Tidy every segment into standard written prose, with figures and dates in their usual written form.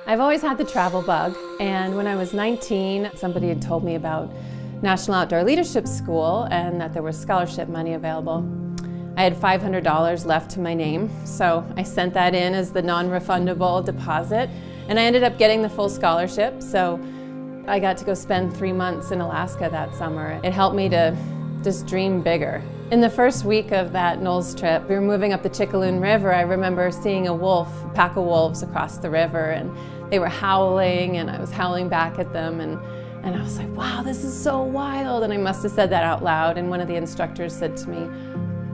I've always had the travel bug, and when I was 19, somebody had told me about National Outdoor Leadership School and that there was scholarship money available. I had $500 left to my name, so I sent that in as the non-refundable deposit, and I ended up getting the full scholarship, so I got to go spend 3 months in Alaska that summer. It helped me to just dream bigger. In the first week of that NOLS trip, we were moving up the Chickaloon River. I remember seeing a pack of wolves across the river, and they were howling, and I was howling back at them, and I was like, wow, this is so wild, and I must have said that out loud, and one of the instructors said to me,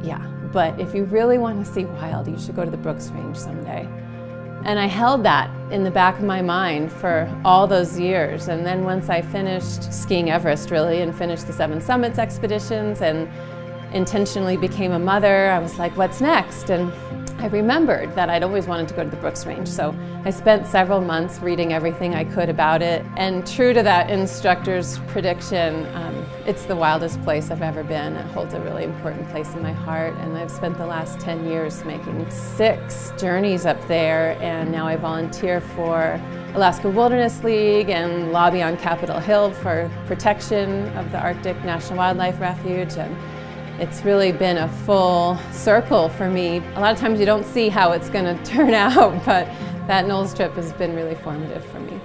yeah, but if you really want to see wild, you should go to the Brooks Range someday. And I held that in the back of my mind for all those years. And then once I finished skiing Everest, really, and finished the 7 Summits expeditions and intentionally became a mother, I was like, what's next? And I remembered that I'd always wanted to go to the Brooks Range. So I spent several months reading everything I could about it. And true to that instructor's prediction, it's the wildest place I've ever been. It holds a really important place in my heart. And I've spent the last 10 years making 6 journeys up there. And now I volunteer for Alaska Wilderness League and lobby on Capitol Hill for protection of the Arctic National Wildlife Refuge. And it's really been a full circle for me. A lot of times you don't see how it's going to turn out, but that NOLS trip has been really formative for me.